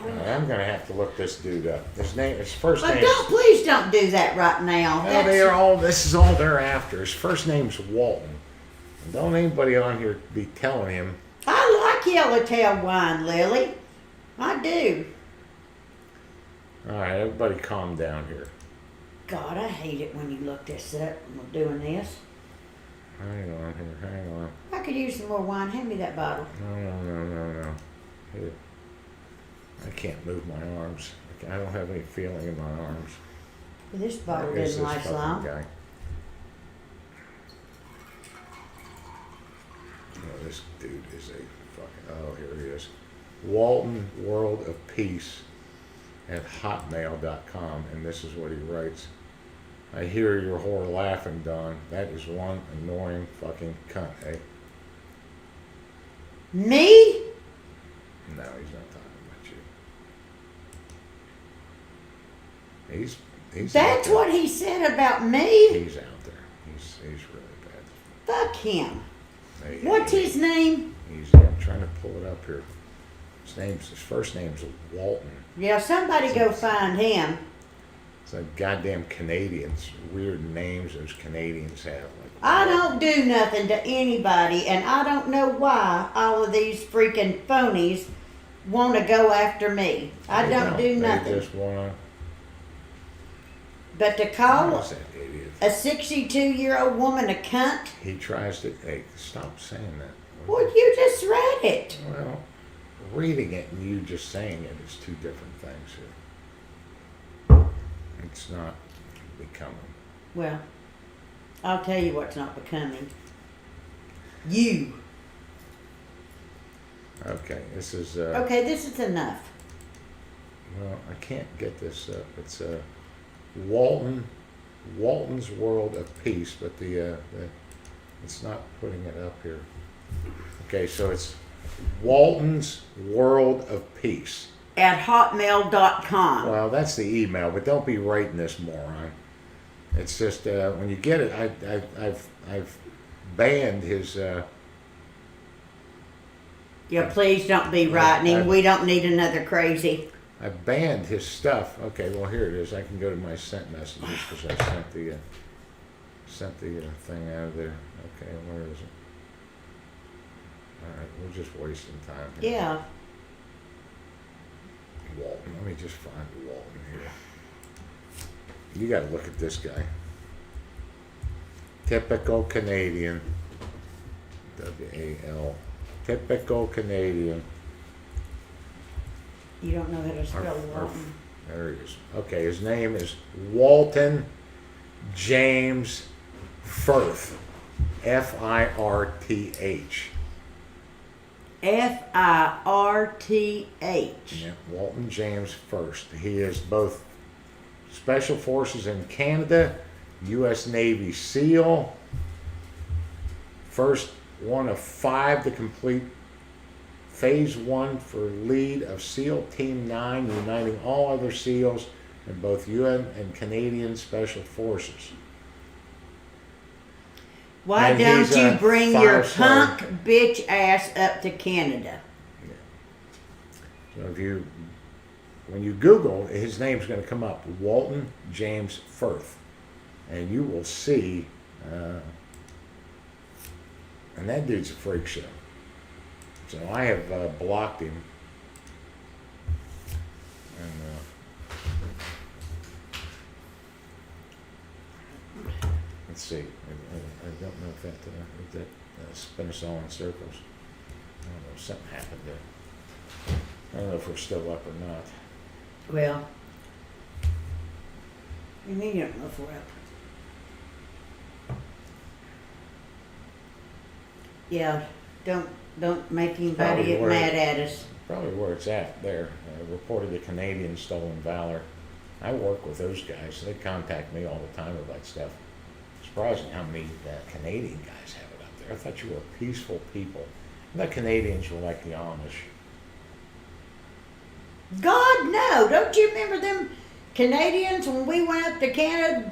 I'm gonna have to look this dude up. His first But name. please don't do that right now. Well, this is all they're after. His first name's Walton. And don't anybody on here be telling him. I like yellowtail wine, Lily. I do. All right, everybody calm down here. God, I hate it when you look this up and we're doing this. Hang on. I could use some more wine. Hand me that bottle. No. Here. I can't move my arms. I don't have any feeling in my arms. This bottle Where is doesn't this last fucking long. guy? Oh, this dude is a fucking. Oh, here he is. Walton World of Peace at hotmail.com, and this is what he writes. I hear your whore laughing, Don. That is one annoying fucking cunt, eh? Me? No, he's not talking about you. He's That's out there. what he said about me? He's out there. He's really bad. Fuck him. Hey, What's his name? I'm trying to pull it up here. His first name's Walton. Yeah, somebody go find him. It's like goddamn Canadians. Weird names those Canadians have. Like I don't do nothing to anybody, and I don't know why all of these freaking phonies want to go after me. I don't do nothing. They just wanna. But to call What's that idiot? a 62-year-old woman a cunt? He tries to. Hey, stop saying that. Well, you just read it. Well, reading it and you just saying it is two different things here. It's not becoming. Well, I'll tell you what's not becoming. You. Okay, this is. Okay, this is enough. Well, I can't get this up. It's Walton's World of Peace, but it's not putting it up here. Okay, so it's Walton's World of Peace. At hotmail.com. Well, that's the email, but don't be writing this, moron. It's just when you get it, I've banned his. Yeah, please don't be writing him. We don't need another crazy. I banned his stuff. Okay, well here it is. I can go to my sent messages because I sent the thing out of there. Okay, where is it? All right, we're just wasting time here. Yeah. Walton. Let me just find Walton here. You got to look at this guy. Typical Canadian. W-A-L. Typical Canadian. You don't know how to spell Walton. There he is. Okay, his name is Walton James Firth. F-I-R-T-H. Firth. Yeah, Walton James First. He is both Special Forces in Canada, U.S. Navy SEAL, first one of 5 to complete Phase 1 for lead of SEAL Team 9, uniting all other SEALs in both UN and Canadian Special Forces. Why And don't he's you a bring your 5-star. punk bitch ass up to Canada? So when you Google, his name's going to come up, Walton James Firth, and you will see, and that dude's a freak show. So I have blocked him, and let's see. I don't know if that spin us all in circles. I don't know if something happened there. I don't know if we're still up or not. Well, you mean you don't know if we're up? Yeah, don't make anybody Probably get where- mad at us. Probably where it's at there. Reported the Canadian stolen valor. I work with those guys. They contact me all the time about stuff. Surprising how many Canadian guys have it up there. I thought you were peaceful people. I thought Canadians were like the Amish. God, no! Don't you remember them Canadians when we went up to Canada,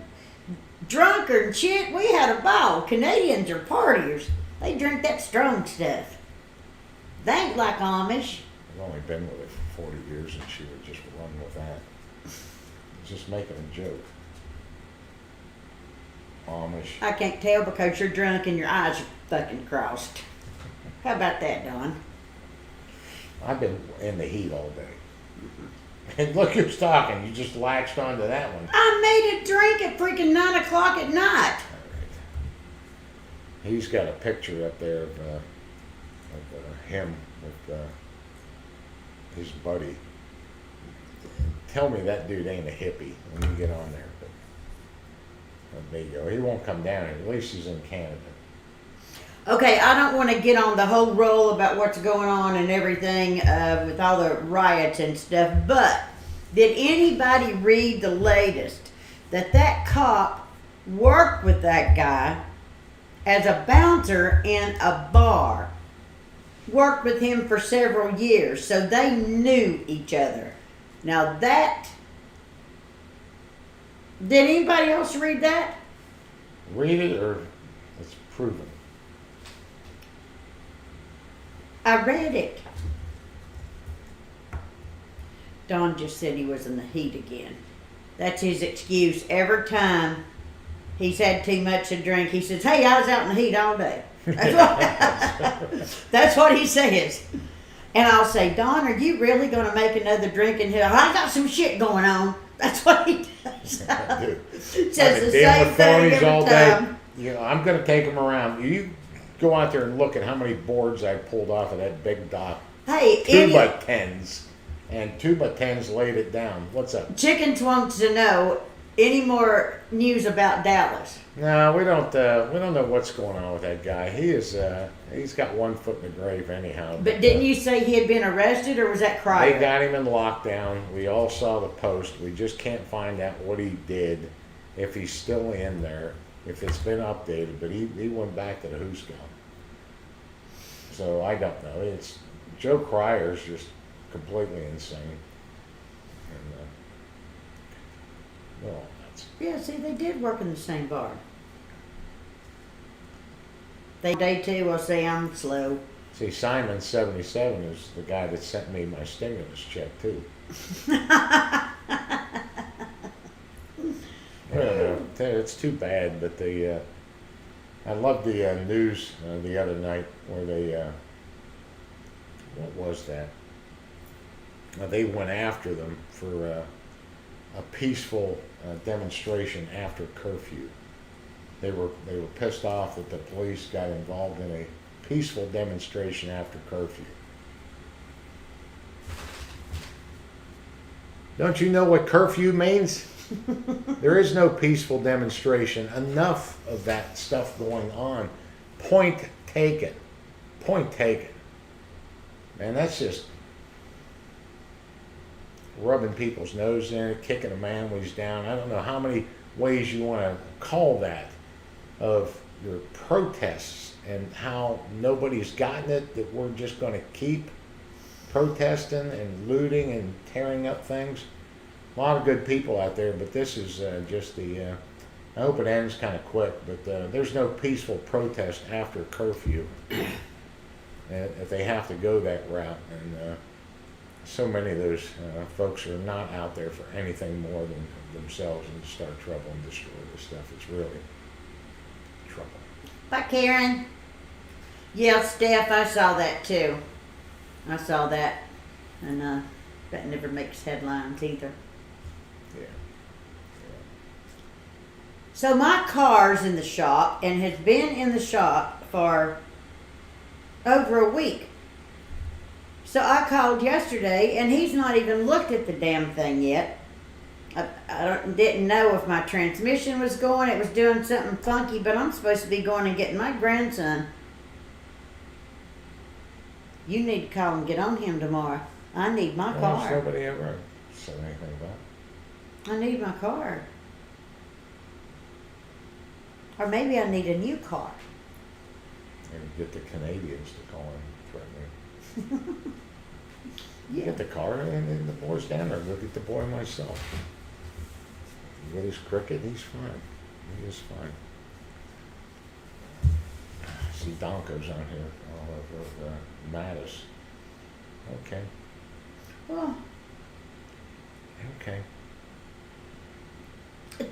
drunk and shit? We had a ball. Canadians are partiers. They drink that strong stuff. They ain't like Amish. I've only been with her for 40 years, and she would just run with that. Just making a joke. Amish. I can't tell because you're drunk and your eyes are fucking crossed. How about that, Don? I've been in the heat all day. And look who's talking. You just latched onto that one. I made a drink at freaking 9 o'clock at night. He's got a picture up there of him with his buddy. Tell me that dude ain't a hippie when you get on there. But there you go. He won't come down here. At least he's in Canada. Okay, I don't want to get on the whole roll about what's going on and everything with all the riots and stuff, but did anybody read the latest that cop worked with that guy as a bouncer in a bar? Worked with him for several years, so they knew each other. Now that... Did anybody else read that? Read it or it's proven. I read it. Don just said he was in the heat again. That's his excuse. Every time he's had too much to drink, he says, hey, I was out in the heat all day. That's what he says. And I'll say, Don, are you really going to make another drink in here? I got some shit going on. That's what he does. Dude, Says the dealing same with thing phonies every all time. day. You know, I'm going to take them around. You go out there and look at how many boards I pulled off of that big dock. Hey, 2x10s. And 2x10s laid it down. What's up? Chickens wants to know any more news about Dallas. No, we don't know what's going on with that guy. He's got one foot in the grave anyhow. But didn't you say he had been arrested, or was that They Cryer? got him in lockdown. We all saw the post. We just can't find out what he did, if he's still in there, if it's been updated. But he went back to the Hooscom. So I don't know. It's Joe Cryer's just completely insane. And, well, that's Yeah, see, they did work in the same bar. They too will say I'm slow. see, Simon 77 is the guy that sent me my stimulus check too. It's too bad, but I loved the news the other night where they, what was that? They went after them for a peaceful demonstration after curfew. They were pissed off that the police got involved in a peaceful demonstration after curfew. Don't you know what curfew means? There is no peaceful demonstration. Enough of that stuff going on. Point taken. Point taken. man, that's just rubbing people's nose in it, kicking a man when he's down. I don't know how many ways you want to call that of your protests and how nobody's gotten it, that we're just going to keep protesting and looting and tearing up things. A lot of good people out there, but this is just the, I hope it ends kind of quick, but there's no peaceful protest after curfew if they have to go that route. And so many of those folks are not out there for anything more than themselves and to start trouble and destroy this stuff. It's really trouble. Bye, Karen. Yeah, Steph, I saw that too. I saw that. And that never makes headlines either. Yeah. So my car's in the shop and has been in the shop for over a week. So I called yesterday and he's not even looked at the damn thing yet. Didn't know if my transmission was going. It was doing something funky, but I'm supposed to be going and getting my grandson. You need to call and get on him tomorrow. I need my car. Nobody ever said anything about it. I need my car. Or maybe I need a new car. And get the Canadians to call him threatening. Yeah. Get the car and the boy's down there. Go get the boy myself. You get his cricket, he's fine. He is fine. See, Donko's on here all over Mattis. Okay. Well, Okay.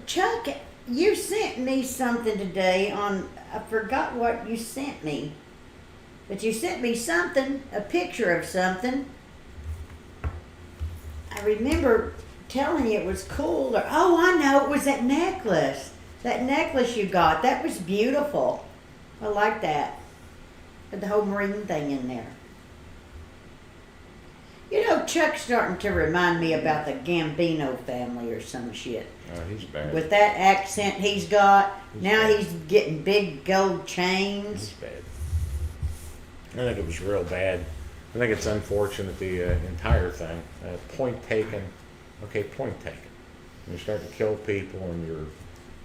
Chuck, you sent me something today on, I forgot what you sent me. But you sent me something, a picture of something. I remember telling you it was cool. Oh, I know, it was that necklace. That necklace you got, that was beautiful. I like that. With the whole marine thing in there. You know, Chuck's starting to remind me about the Gambino family or some shit. Oh, he's bad. With that accent he's got, He's now bad. he's getting big gold He's chains. bad. I think it was real bad. I think it's unfortunate, the entire thing. Point taken. Okay, point taken. You start to kill people and you're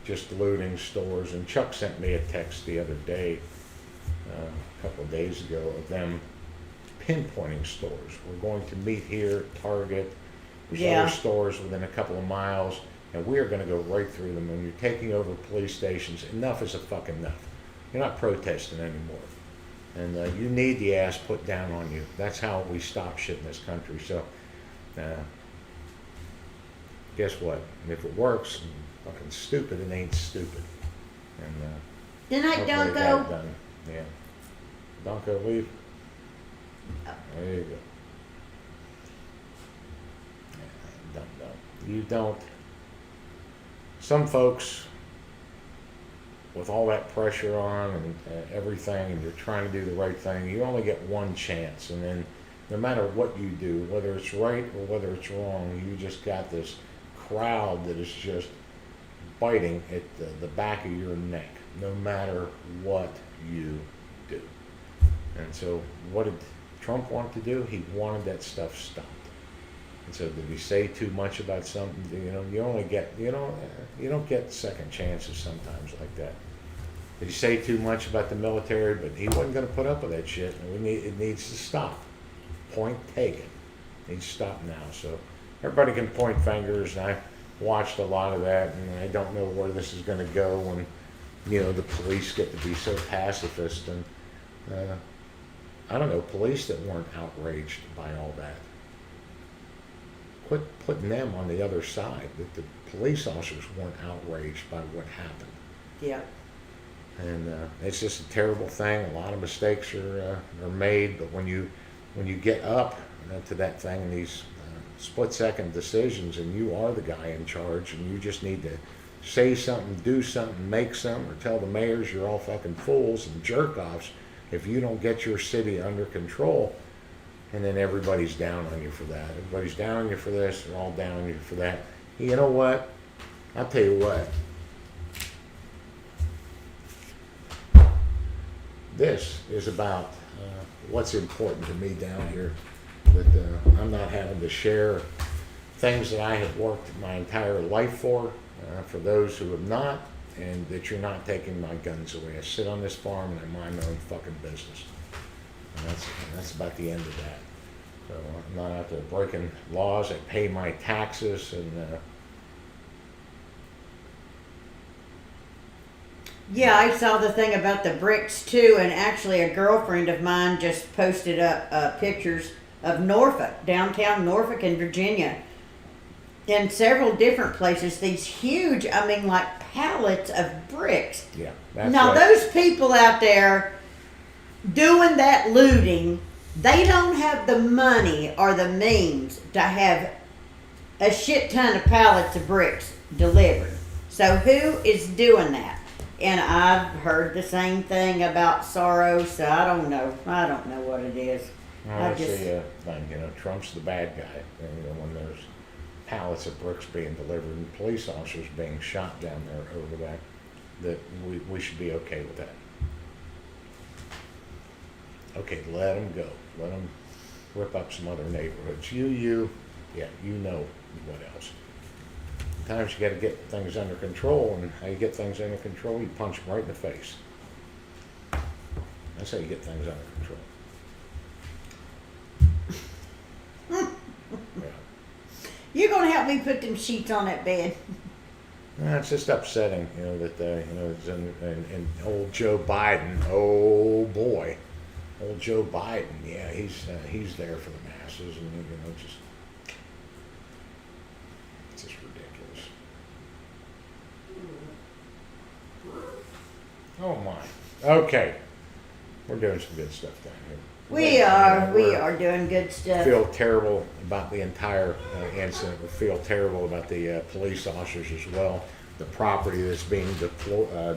just looting stores. And Chuck sent me a text the other day, a couple of days ago, of them pinpointing stores. We're going to meet here at Target. There's Yeah. other stores within a couple of miles, and we are going to go right through them. And you're taking over police stations. Enough is a fucking enough. You're not protesting anymore. And you need the ass put down on you. That's how we stop shit in this country. So, guess what? If it works, fucking stupid, it ain't stupid. And Good night, hopefully it got Donko. done. Yeah. Donko, leave. There you go. You don't. Some folks, with all that pressure on and everything, and you're trying to do the right thing, you only get one chance. And then no matter what you do, whether it's right or whether it's wrong, you just got this crowd that is just biting at the back of your neck, no matter what you do. And so what did Trump want to do? He wanted that stuff stopped. And so did he say too much about something? You know, you only get, you don't get second chances sometimes like that. Did he say too much about the military? But he wasn't going to put up with that shit. And it needs to stop. Point taken. It needs to stop now. So everybody can point fingers, and I watched a lot of that, and I don't know where this is going to go when, the police get to be so pacifist. And I don't know, police that weren't outraged by all that. Quit putting them on the other side, that the police officers weren't outraged by what happened. Yeah. And it's just a terrible thing. A lot of mistakes are made, but when you get up to that thing and these split-second decisions, and you are the guy in charge, and you just need to say something, do something, make something, or tell the mayors you're all fucking fools and jerk-offs if you don't get your city under control. And then everybody's down on you for that. Everybody's down on you for this. They're all down on you for that. You know what? I'll tell you what. This is about what's important to me down here. That I'm not having to share things that I have worked my entire life for those who have not, and that you're not taking my guns away. I sit on this farm and I mind my own fucking business. And that's about the end of that. So I'm not out there breaking laws. I pay my taxes and Yeah, I saw the thing about the bricks too, and actually a girlfriend of mine just posted up pictures of Norfolk, downtown Norfolk in Virginia, in several different places. These huge, I mean, like pallets of bricks. yeah. That's Now, what- those people out there doing that looting, they don't have the money or the means to have a shit ton of pallets of bricks delivered. So who is doing that? And I've heard the same thing about Sorrow, so I don't know. I don't know what it is. Well, I that's just- the thing, you know, Trump's the bad guy. And, you know, when there's pallets of bricks being delivered and police officers being shot down there over that we should be okay with that. Okay, let them go. Let them rip up some other neighborhoods. Yeah, you know what else. Sometimes you got to get things under control, and how you get things under control, you punch them right in the face. That's how you get things under control. Yeah. You're gonna help me put them sheets on that bed. It's just upsetting, you know, that you know, it's and old Joe Biden. Oh boy, old Joe Biden. Yeah, he's there for the masses, and you know, it's just ridiculous. Oh my. Okay, we're doing some good stuff down here. We are doing good stuff. Feel terrible about the entire incident. We feel terrible about the police officers as well. The property that's being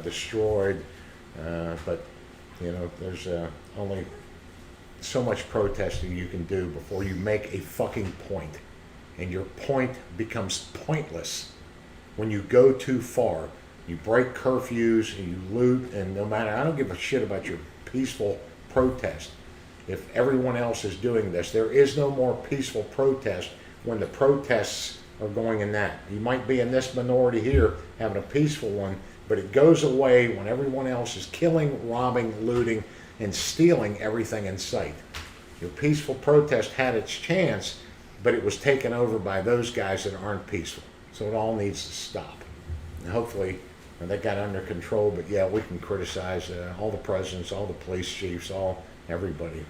destroyed. But, you know, there's only so much protesting you can do before you make a fucking point. And your point becomes pointless when you go too far. You break curfews and you loot, and no matter, I don't give a shit about your peaceful protest. If everyone else is doing this, there is no more peaceful protest when the protests are going in that. You might be in this minority here having a peaceful one, but it goes away when everyone else is killing, robbing, looting, and stealing everything in sight. Your peaceful protest had its chance, but it was taken over by those guys that aren't peaceful. So it all needs to stop. And hopefully they got under control, but yeah, we can criticize all the presidents, all the police chiefs, everybody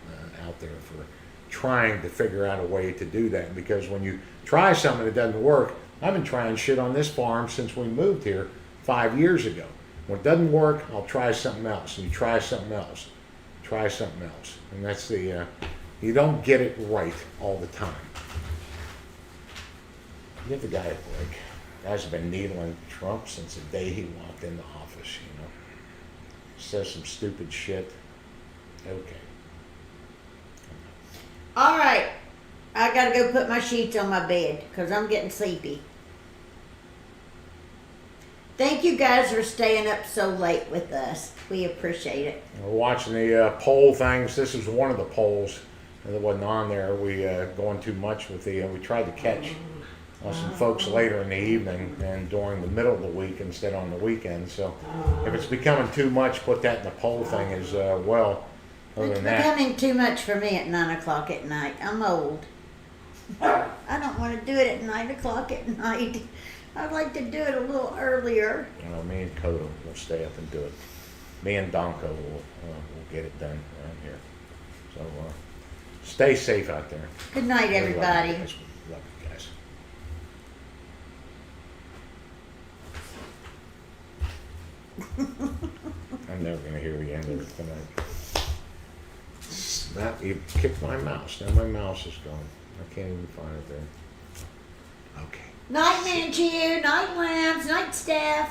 out there for trying to figure out a way to do that. Because when you try something that doesn't work, I've been trying shit on this farm since we moved here 5 years ago. When it doesn't work, I'll try something else. And you try something else. Try something else. And that's the, you don't get it right all the time. Give the guy a break. The guy's been needling Trump since the day he walked into office, you know. Says some stupid shit. Okay. All right, I gotta go put my sheets on my bed because I'm getting sleepy. Thank you guys for staying up so late with us. We appreciate it. We're watching the poll things. This is one of the polls that wasn't on there. We going too much with the. We tried to catch some folks later in the evening and during the middle of the week instead on the weekend. So if it's becoming too much, put that in the poll thing as well. Other It's than that, becoming too much for me at 9 o'clock at night. I'm old. I don't want to do it at 9 o'clock at night. I'd like to do it a little earlier. you know, me and Coda will stay up and do it. Me and Donko will get it done around here. So stay safe out there. Good night, We love you everybody. guys. We love you guys. I'm never going to hear the end of it tonight. Snap, you kicked my mouse. Now my mouse is gone. I can't even find it there. Okay. Night, Manchu. Night, Lambs. Night, Steph.